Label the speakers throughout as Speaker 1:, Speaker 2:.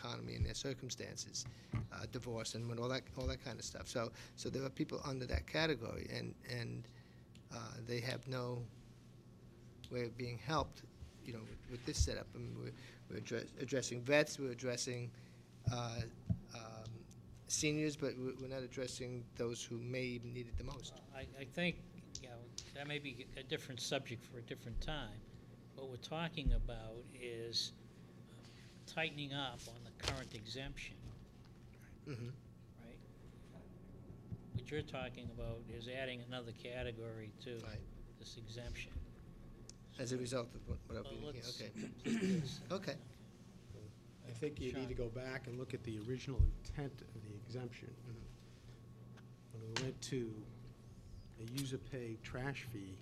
Speaker 1: economy and their circumstances, divorce and all that kind of stuff. So there are people under that category, and they have no way of being helped, with this setup. I mean, we're addressing vets, we're addressing seniors, but we're not addressing those who may need it the most.
Speaker 2: I think, that may be a different subject for a different time. What we're talking about is tightening up on the current exemption,
Speaker 1: Mm-hmm.
Speaker 2: right? What you're talking about is adding another category to
Speaker 1: Right.
Speaker 2: this exemption.
Speaker 1: As a result of what I've
Speaker 2: Well,
Speaker 1: been,
Speaker 2: let's-
Speaker 1: okay. Okay.
Speaker 3: I think you need to go back and look at the original intent of the exemption. When we went to a user pay trash fee,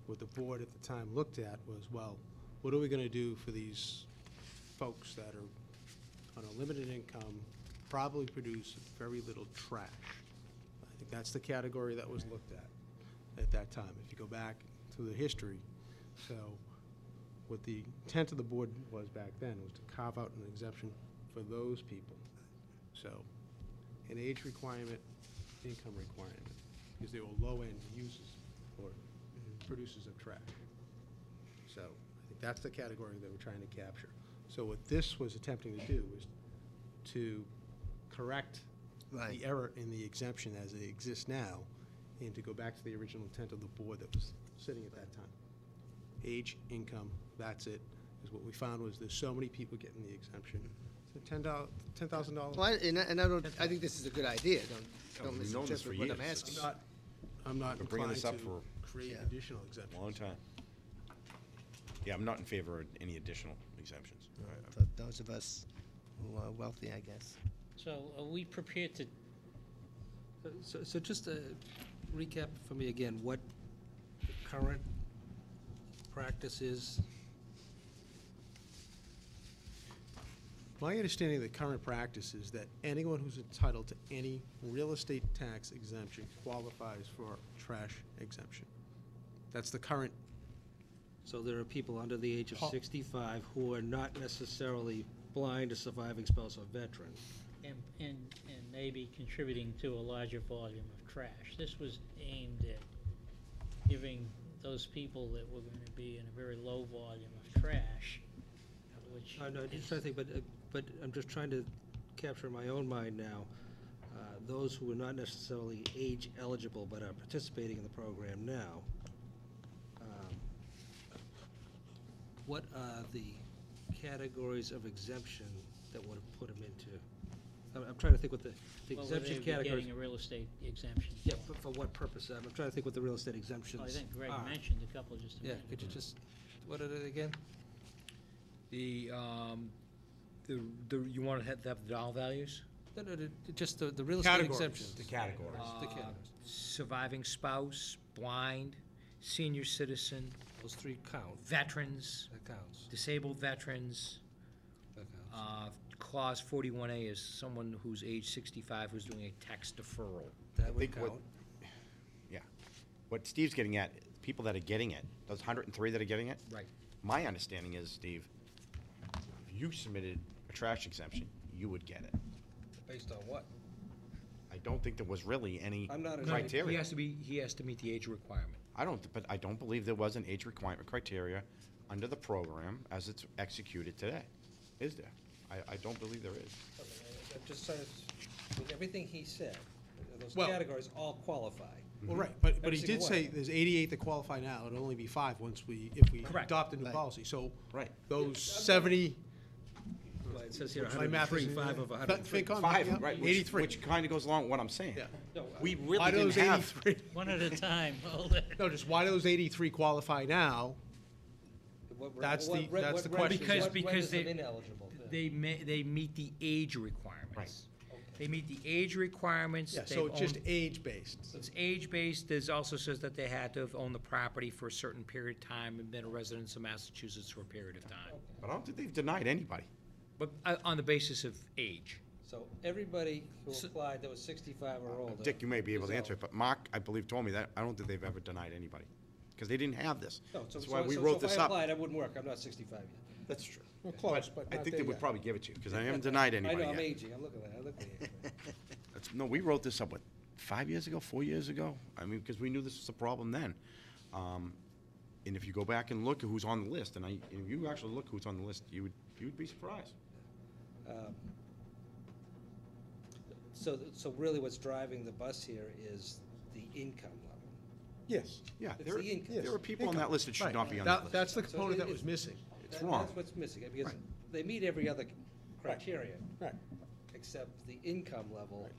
Speaker 3: what the board at the time looked at was, well, what are we gonna do for these folks that are on a limited income, probably produce very little trash? I think that's the category that was looked at that time, if you go back to the history. So what the intent of the board was back then was to carve out an exemption for those people. So an age requirement, income requirement, because they were low-end users or producers of trash. So I think that's the category that we're trying to capture. So what this was attempting to do was to correct
Speaker 1: Right.
Speaker 3: the error in the exemption as it exists now, and to go back to the original intent of the board that was sitting at that time. Age, income, that's it, is what we found was there's so many people getting the exemption. So $10,000.
Speaker 1: Well, I think this is a good idea. Don't
Speaker 4: we've known this for
Speaker 1: misinterpret what I'm
Speaker 4: years.
Speaker 1: asking.
Speaker 3: I'm not
Speaker 4: Been bringing
Speaker 3: inclined
Speaker 4: this up
Speaker 3: to
Speaker 4: for
Speaker 3: create
Speaker 1: Yeah.
Speaker 3: additional exemptions.
Speaker 4: Long time. Yeah, I'm not in favor of any additional exemptions.
Speaker 1: For those of us who are wealthy, I guess.
Speaker 2: So are we prepared to,
Speaker 5: So just to recap for me again, what the current practice is?
Speaker 3: My understanding of the current practice is that anyone who's entitled to any real estate tax exemption qualifies for trash exemption. That's the current,
Speaker 5: So there are people under the age of
Speaker 3: Paul-
Speaker 5: 65 who are not necessarily blind, a surviving spouse, or veteran.
Speaker 2: and maybe contributing to a larger volume of trash? This was aimed at giving those people that were going to be in a very low volume of trash, which
Speaker 5: I know, just
Speaker 2: is-
Speaker 5: trying to think, but I'm just trying to capture in my own mind now, those who are not necessarily age eligible but are participating in the program now. What are the categories of exemption that would have put them into? I'm trying to think what the
Speaker 2: well,
Speaker 5: exemption
Speaker 2: they'd be
Speaker 5: categories.
Speaker 2: getting a real estate exemption.
Speaker 5: Yeah, but for what purpose? I'm trying to think what the real estate exemptions
Speaker 2: Well, I think Greg
Speaker 5: are.
Speaker 2: mentioned a couple just a
Speaker 5: Yeah,
Speaker 2: minute
Speaker 5: could you
Speaker 2: ago.
Speaker 5: just, what are they again?
Speaker 6: You want to have the dollar values?
Speaker 5: No, just the real estate
Speaker 3: Categories.
Speaker 5: exemptions.
Speaker 4: The categories.
Speaker 5: The categories.
Speaker 6: Surviving spouse, blind, senior citizen,
Speaker 5: Those three count.
Speaker 6: veterans,
Speaker 5: That counts.
Speaker 6: disabled veterans.
Speaker 5: That counts.
Speaker 6: Clause 41A is someone who's age 65 who's doing a tax deferral.
Speaker 5: That would
Speaker 4: think what-
Speaker 5: count.
Speaker 4: Yeah. What Steve's getting at, people that are getting it, those 103 that are getting it,
Speaker 6: Right.
Speaker 4: my understanding is, Steve, if you submitted a trash exemption, you would get it.
Speaker 5: Based on what?
Speaker 4: I don't think there was really any
Speaker 5: I'm not an-
Speaker 4: criteria.
Speaker 6: He has to meet the age requirement.
Speaker 4: But I don't believe there was an age requirement criteria under the program as it's executed today. Is there? I don't believe there is.
Speaker 5: I'm just saying, with everything he said, those
Speaker 3: Well-
Speaker 5: categories all qualify.
Speaker 3: well, right, but
Speaker 5: Every
Speaker 3: he did
Speaker 5: single
Speaker 3: say
Speaker 5: one.
Speaker 3: there's 88 that qualify now, it'll only be 5 if we
Speaker 6: Correct.
Speaker 3: adopt a new
Speaker 1: Right.
Speaker 3: policy. So
Speaker 4: Right.
Speaker 3: those 70,
Speaker 5: Well, it says here
Speaker 3: my math
Speaker 5: 103,
Speaker 3: is.
Speaker 5: 5 of 103.
Speaker 3: FinCom,
Speaker 4: Five,
Speaker 3: yeah,
Speaker 4: right,
Speaker 3: 83.
Speaker 4: which kind of goes along with what I'm saying.
Speaker 3: Yeah.
Speaker 5: No,
Speaker 4: We
Speaker 3: Why
Speaker 4: really
Speaker 3: do
Speaker 4: didn't
Speaker 3: those
Speaker 4: have,
Speaker 3: 83?
Speaker 2: One at a time, hold it.
Speaker 3: No, just why do those 83 qualify now? That's the question.
Speaker 6: Because they-
Speaker 5: ineligible.
Speaker 6: They meet the age requirements.
Speaker 4: Right.
Speaker 6: They meet the age requirements.
Speaker 3: Yeah,
Speaker 6: they've
Speaker 3: so it's just
Speaker 6: owned-
Speaker 3: age-based.
Speaker 6: It's age-based. There's also says that they had to have owned the property for a certain period of time and been a resident of Massachusetts for a period of time.
Speaker 4: but I don't think they've denied anybody.
Speaker 6: But on the basis of age.
Speaker 5: So everybody who
Speaker 6: So-
Speaker 5: applied that was 65 or older.
Speaker 4: Dick, you may be able to
Speaker 5: is
Speaker 4: answer it, but Mark, I believe, told me that I don't think they've ever denied anybody, because they didn't have this.
Speaker 5: No, so
Speaker 4: That's why we
Speaker 5: so
Speaker 4: wrote
Speaker 5: if
Speaker 4: this
Speaker 5: I
Speaker 4: up.
Speaker 5: applied, I wouldn't work. I'm not 65 yet.
Speaker 4: That's true.
Speaker 3: Well, close, but
Speaker 4: I
Speaker 3: not
Speaker 4: think
Speaker 3: there
Speaker 4: they would
Speaker 3: yet.
Speaker 4: probably give it to you, because I haven't denied
Speaker 5: I
Speaker 4: anybody
Speaker 5: know, I'm
Speaker 4: yet.
Speaker 5: aging, I'm looking at it.
Speaker 4: No, we wrote this up, what, 5 years ago, 4 years ago? I mean, because we knew this was a problem then. And if you go back and look at who's on the list, and if you actually look who's on the list, you would be surprised.
Speaker 5: So really what's driving the bus here is the income level.
Speaker 3: Yes.
Speaker 4: Yeah,
Speaker 5: It's
Speaker 4: there,
Speaker 5: the income.
Speaker 4: there are people on
Speaker 3: Income.
Speaker 4: that list that should
Speaker 3: Right.
Speaker 4: not be on that list.
Speaker 3: That's the
Speaker 5: So
Speaker 3: component that
Speaker 5: it-
Speaker 3: was missing.
Speaker 4: It's wrong.
Speaker 5: That's what's missing, because
Speaker 4: Right.
Speaker 5: they meet every other criteria,
Speaker 3: Right.
Speaker 5: except the income level
Speaker 3: Right.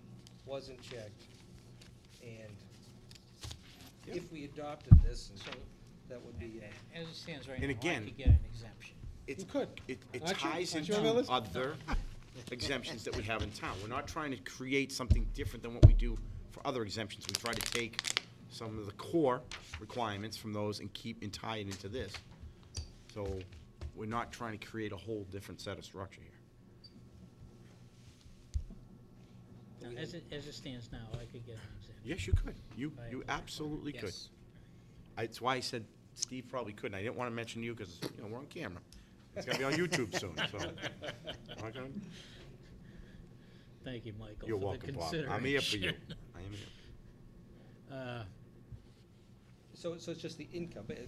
Speaker 5: wasn't checked. And
Speaker 4: Yeah.
Speaker 5: if we adopted this, and so that would be,
Speaker 2: As it stands right
Speaker 4: And
Speaker 2: now, I
Speaker 4: again-
Speaker 2: could get an exemption.
Speaker 4: It's-
Speaker 3: You could.
Speaker 4: It
Speaker 3: Aren't you?
Speaker 4: ties
Speaker 3: Aren't you
Speaker 4: into
Speaker 3: on the list?
Speaker 4: other exemptions that we have in town. We're not trying to create something different than what we do for other exemptions. We try to take some of the core requirements from those and tie it into this. So we're not trying to create a whole different set of structure here.
Speaker 2: Now, as it stands now, I could get an exemption.
Speaker 4: Yes, you could. You
Speaker 2: Right.
Speaker 4: absolutely could.
Speaker 2: Yes.
Speaker 4: That's why I said Steve probably couldn't. I didn't want to mention you because, we're on camera. It's gonna be on YouTube soon, so. I'm not gonna-
Speaker 2: Thank you, Michael,
Speaker 4: You're
Speaker 2: for the
Speaker 4: welcome, Bob. I'm here for you.
Speaker 2: consideration.
Speaker 4: I am here.
Speaker 5: so it's just the income, but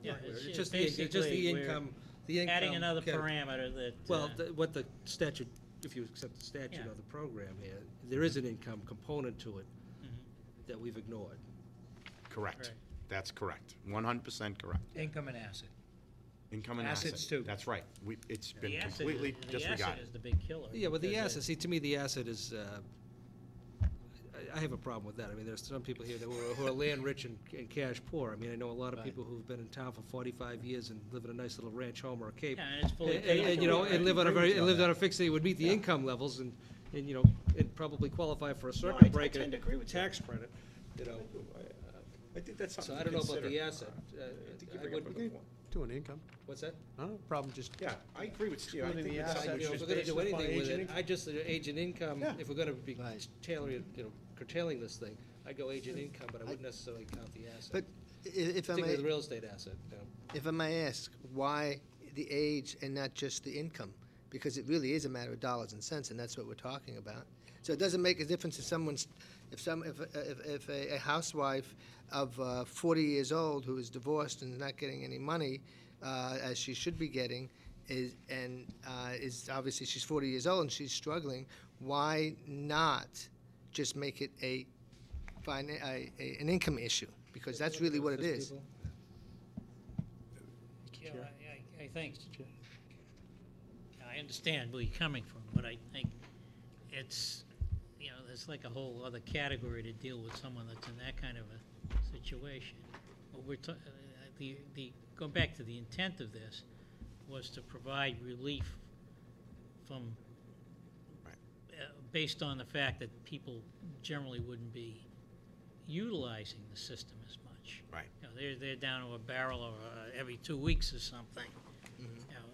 Speaker 2: Yeah,
Speaker 5: it's
Speaker 2: it's
Speaker 5: just
Speaker 2: basically
Speaker 5: the
Speaker 2: we're
Speaker 5: income,
Speaker 2: adding another
Speaker 5: category.
Speaker 2: parameter that.
Speaker 5: Well, what the statute, if you accept the statute
Speaker 2: Yeah.
Speaker 5: of the program here, there is an income component to it
Speaker 2: Mhm.
Speaker 5: that we've ignored.
Speaker 4: Correct.
Speaker 2: Right.
Speaker 4: That's correct. 100% correct.
Speaker 6: Income and asset.
Speaker 4: Income and
Speaker 6: Assets
Speaker 4: asset.
Speaker 6: too.
Speaker 4: That's right. It's been
Speaker 2: The asset
Speaker 4: completely
Speaker 2: is- The asset
Speaker 4: disregarded.
Speaker 2: is the big killer.
Speaker 5: Yeah, but the
Speaker 2: because
Speaker 5: asset, see, to me, the asset is, I have a problem with that. I mean, there's some people here who are land rich and cash poor. I mean, I know a lot of
Speaker 2: Right.
Speaker 5: people who've been in town for 45 years and live in a nice little ranch home or a cape.
Speaker 2: Yeah, and it's fully
Speaker 5: And,
Speaker 2: paid
Speaker 5: you know,
Speaker 2: for.
Speaker 5: and live on a
Speaker 3: agree with
Speaker 5: very,
Speaker 3: you
Speaker 5: and
Speaker 3: on
Speaker 5: lived on
Speaker 3: that.
Speaker 5: a fixed, they would meet the income levels and, you know, and probably qualify for a
Speaker 4: I
Speaker 5: circuit breaker
Speaker 4: tend to agree with you.
Speaker 5: tax credit, you know.
Speaker 4: I think that's something
Speaker 5: So
Speaker 4: to
Speaker 5: I don't know about
Speaker 4: consider.
Speaker 5: the asset.
Speaker 4: I think you
Speaker 5: I
Speaker 4: bring up a
Speaker 5: would-
Speaker 4: good point.
Speaker 3: To an income.
Speaker 5: What's that?
Speaker 3: I don't have a problem just.
Speaker 4: Yeah, I agree with Steve. I
Speaker 3: Excluding
Speaker 4: think
Speaker 3: the
Speaker 4: that's something
Speaker 3: asset,
Speaker 4: we
Speaker 5: You know, if
Speaker 4: should.
Speaker 5: we're gonna
Speaker 3: based
Speaker 5: do
Speaker 3: upon
Speaker 5: anything with
Speaker 3: age and
Speaker 5: it,
Speaker 3: income.
Speaker 5: I just, age and income,
Speaker 3: Yeah.
Speaker 5: if we're gonna be
Speaker 1: Right.
Speaker 5: tailoring, curtailing this thing, I'd go age and income, but I wouldn't necessarily count the asset.
Speaker 1: But if I
Speaker 5: Particularly the
Speaker 1: may,
Speaker 5: real estate asset, you know.
Speaker 1: if I may ask, why the age and not just the income? Because it really is a matter of dollars and cents, and that's what we're talking about. So it doesn't make a difference if someone's, if a housewife of 40 years old who is divorced and not getting any money, as she should be getting, is obviously she's 40 years old and she's struggling. Why not just make it an income issue? Because that's really what it is.
Speaker 2: You know, I think, I understand where you're coming from, but I think it's, there's like a whole other category to deal with someone that's in that kind of a situation. What we're going back to the intent of this was to provide relief from, based on the fact that people generally wouldn't be utilizing the system as much.
Speaker 4: Right.
Speaker 2: They're down to a barrel or every 2 weeks or something.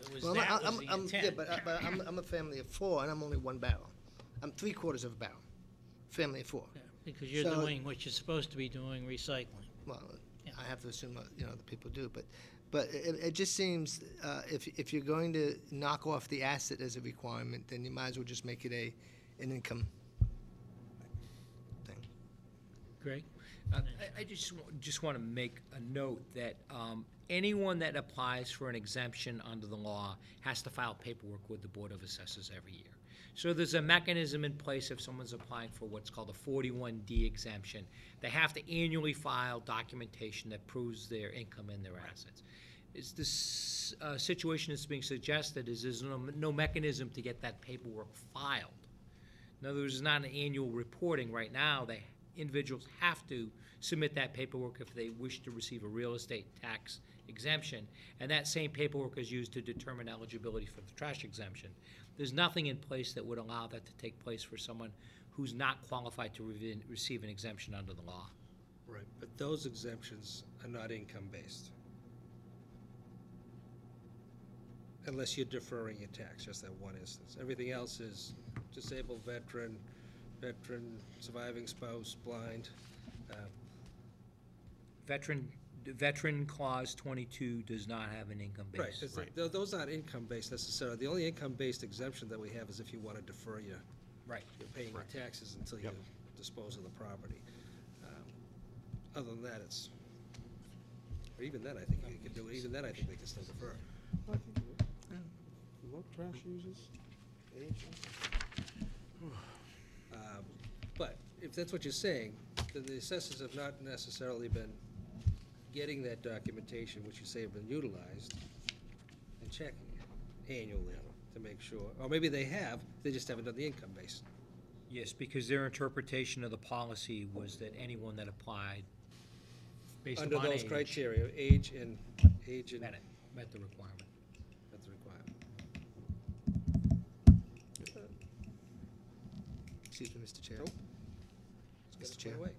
Speaker 2: It was,
Speaker 1: Well,
Speaker 2: that was the
Speaker 1: yeah,
Speaker 2: intent.
Speaker 1: but I'm a family of four, and I'm only one barrel. I'm 3/4 of a barrel. Family of four.
Speaker 2: Yeah, because you're
Speaker 1: So-
Speaker 2: doing what you're supposed to be doing, recycling.
Speaker 1: Well,
Speaker 2: Yeah.
Speaker 1: I have to assume the people do, but it just seems if you're going to knock off the asset as a requirement, then you might as well just make it an income thing.
Speaker 2: Greg?
Speaker 6: I just want to make a note that anyone that applies for an exemption under the law has to file paperwork with the Board of Assessors every year. So there's a mechanism in place if someone's applying for what's called a 41D exemption. They have to annually file documentation that proves their income and their assets. Is this situation that's being suggested is there's no mechanism to get that paperwork filed. In other words, there's not an annual reporting right now. Individuals have to submit that paperwork if they wish to receive a real estate tax exemption, and that same paperwork is used to determine eligibility for the trash exemption. There's nothing in place that would allow that to take place for someone who's not qualified to receive an exemption under the law.
Speaker 5: Right, but those exemptions are not income-based. Unless you're deferring your tax, just that one instance. Everything else is disabled veteran, surviving spouse, blind.
Speaker 6: Veteran Veteran Clause 22 does not have an income base.
Speaker 5: Right, those aren't income-based necessarily. The only income-based exemption that we have is if you want to defer your
Speaker 6: Right.
Speaker 5: you're paying your taxes until you
Speaker 4: Yep.
Speaker 5: dispose of the property. Other than that, it's, or even then, I think you can do it, even then, I think they can still defer.
Speaker 3: I think it would. Low trash users, age.
Speaker 5: But if that's what you're saying, then the assessors have not necessarily been getting that documentation, which you say have been utilized, and checking it annually to make sure, or maybe they have, they just haven't done the income base.
Speaker 6: Yes, because their interpretation of the policy was that anyone that applied based
Speaker 5: Under
Speaker 6: upon
Speaker 5: those
Speaker 6: age
Speaker 5: criteria, age and
Speaker 6: met it, met the requirement.
Speaker 5: that's the requirement.
Speaker 1: Excuse me, Mr. Chair.
Speaker 5: Nope.
Speaker 1: Mr.
Speaker 5: Let's
Speaker 1: Chair.
Speaker 5: get it away.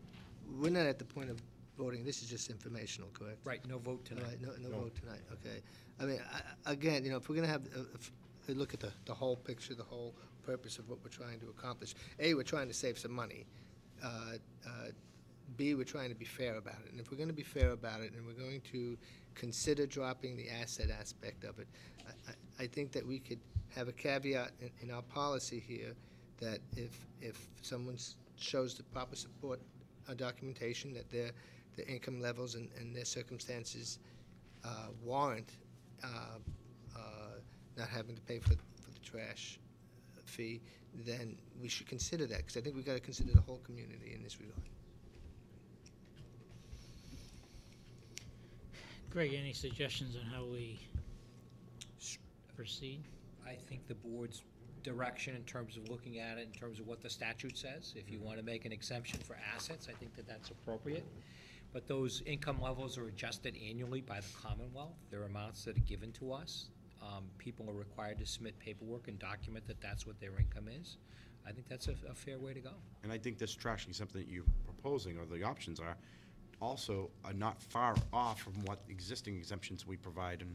Speaker 1: We're not at the point of voting, this is just informational, correct?
Speaker 6: Right, no vote
Speaker 1: All
Speaker 6: tonight.
Speaker 1: right, no vote tonight, okay. I mean, again, if we're gonna have, a look at the whole picture, the whole purpose of what we're trying to accomplish. A, we're trying to save some money. B, we're trying to be fair about it. And if we're gonna be fair about it, and we're going to consider dropping the asset aspect of it, I think that we could have a caveat in our policy here that if someone shows the proper support documentation, that their income levels and their circumstances warrant not having to pay for the trash fee, then we should consider that, because I think we've got to consider the whole community in this regard.
Speaker 2: Greg, any suggestions on how we proceed?
Speaker 6: I think the board's direction in terms of looking at it, in terms of what the statute says, if you want to make an exemption for assets, I think that that's appropriate. But those income levels are adjusted annually by the Commonwealth. They're amounts that are given to us. People are required to submit paperwork and document that that's what their income is. I think that's a fair way to go.
Speaker 4: And I think this trash is something that you're proposing, or the options also are not far off from what existing exemptions we provide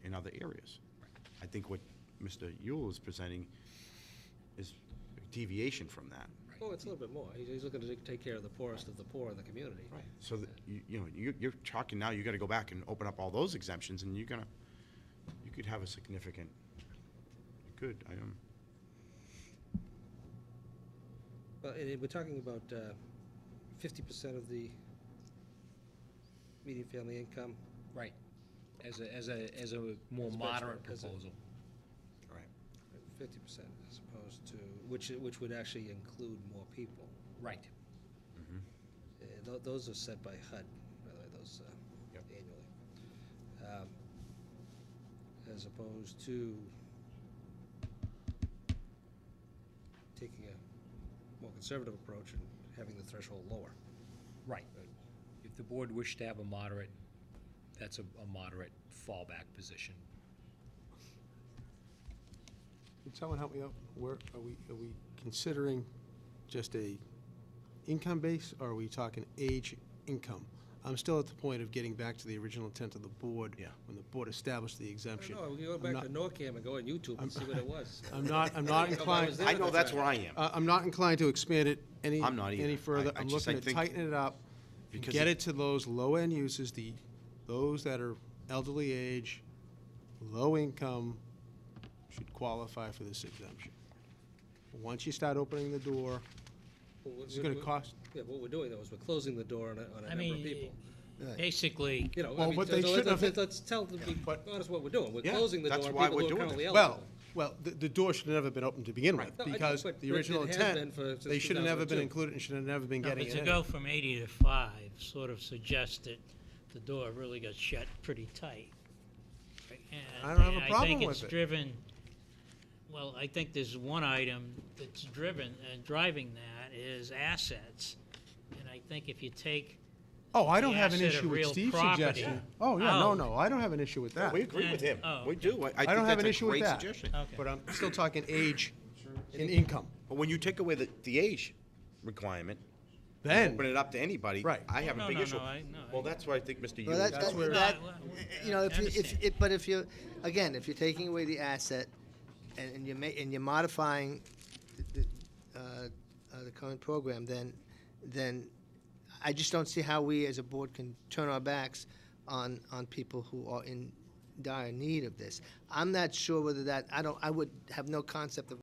Speaker 4: in other areas. I think what Mr. Yule is presenting is a deviation from that.
Speaker 5: Oh, it's a little bit more. He's looking to take care of the poorest of the poor in the community.
Speaker 4: Right. So that, you're talking now, you gotta go back and open up all those exemptions, and you could have a significant,
Speaker 5: Well, and we're talking about 50% of the median family income.
Speaker 6: Right. As a more
Speaker 5: As a
Speaker 6: moderate
Speaker 5: benchmark, as a-
Speaker 6: proposal.
Speaker 4: right.
Speaker 5: 50% as opposed to, which would actually include more people.
Speaker 6: Right.
Speaker 5: Those are set by HUD, by the way, those
Speaker 4: Yep.
Speaker 5: annually. As opposed to taking a more conservative approach and having the threshold lower.
Speaker 6: Right. If the board wished to have a moderate, that's a moderate fallback position.
Speaker 3: Can someone help me out? Where, are we considering just a income base, or are we talking age income? I'm still at the point of getting back to the original intent of the board.
Speaker 4: Yeah.
Speaker 3: When the board established the
Speaker 5: I
Speaker 3: exemption.
Speaker 5: don't know, we can go back to NORCAM and go on YouTube and see what it was.
Speaker 3: I'm not
Speaker 5: I was
Speaker 3: inclined,
Speaker 5: there
Speaker 4: I
Speaker 5: at
Speaker 4: know
Speaker 5: the
Speaker 4: that's
Speaker 5: time.
Speaker 4: where I am.
Speaker 3: I'm not inclined to expand it any
Speaker 4: I'm not either.
Speaker 3: further.
Speaker 4: I
Speaker 3: I'm
Speaker 4: just-
Speaker 3: looking
Speaker 4: I
Speaker 3: to
Speaker 4: think-
Speaker 3: tighten it up and
Speaker 4: Because
Speaker 3: get
Speaker 4: it-
Speaker 3: it to those low-end users, those that are elderly age, low income, should qualify for this exemption. Once you start opening the door,
Speaker 5: Well,
Speaker 3: it's gonna cost,
Speaker 5: Yeah, what we're doing though is we're closing the door on a
Speaker 2: I
Speaker 5: number of
Speaker 2: mean,
Speaker 5: people.
Speaker 1: Right.
Speaker 2: basically,
Speaker 5: You know,
Speaker 3: Well,
Speaker 5: I mean,
Speaker 3: but they
Speaker 5: so
Speaker 3: shouldn't
Speaker 5: let's,
Speaker 3: have-
Speaker 5: let's tell them, be
Speaker 3: But-
Speaker 5: honest what we're doing. We're
Speaker 4: Yeah,
Speaker 5: closing the
Speaker 4: that's
Speaker 5: door on
Speaker 4: why
Speaker 5: people
Speaker 4: we're
Speaker 5: who are
Speaker 4: doing
Speaker 5: currently
Speaker 4: it.
Speaker 5: eligible.
Speaker 3: well, the door should have never been open to begin with,
Speaker 5: No, I know,
Speaker 3: because
Speaker 5: but
Speaker 3: the original
Speaker 5: it has been
Speaker 3: intent,
Speaker 5: since
Speaker 3: they should have never been
Speaker 5: 2002.
Speaker 3: included and should have never been
Speaker 2: no,
Speaker 3: getting
Speaker 2: but
Speaker 3: it
Speaker 2: to
Speaker 3: in.
Speaker 2: go from 80 to 5 sort of suggests that the door really got shut pretty tight. And-
Speaker 3: I don't have a
Speaker 2: and
Speaker 3: problem
Speaker 2: I think
Speaker 3: with
Speaker 2: it's
Speaker 3: it.
Speaker 2: driven, well, I think there's one item that's driven, and driving that is assets. And I think if you take
Speaker 3: Oh, I don't
Speaker 2: the
Speaker 3: have an
Speaker 2: asset of
Speaker 3: issue with
Speaker 2: real
Speaker 3: Steve's
Speaker 2: property
Speaker 3: suggestion. Oh, yeah, no,
Speaker 2: out.
Speaker 3: no, I don't have an issue with that.
Speaker 4: We agree with him.
Speaker 2: Oh,
Speaker 4: We
Speaker 2: okay.
Speaker 4: do. I
Speaker 3: don't
Speaker 4: think
Speaker 3: have an
Speaker 4: that's a
Speaker 3: issue with
Speaker 4: great
Speaker 3: that.
Speaker 4: suggestion.
Speaker 2: Okay.
Speaker 3: But I'm still talking age and income.
Speaker 4: But when you take away the age requirement,
Speaker 3: Then,
Speaker 4: open it up to anybody.
Speaker 3: Right.
Speaker 4: I have a
Speaker 2: No,
Speaker 4: big
Speaker 2: no,
Speaker 4: issue.
Speaker 2: no, I-
Speaker 4: Well, that's why I think Mr.
Speaker 1: Well,
Speaker 4: Yule.
Speaker 3: That's where-
Speaker 1: that,
Speaker 2: Well,
Speaker 1: you know,
Speaker 2: I understand.
Speaker 1: but if you're, again, if you're taking away the asset and you're modifying the current program, then I just don't see how we as a board can turn our backs on people who are in dire need of this. I'm not sure whether that, I would have no concept of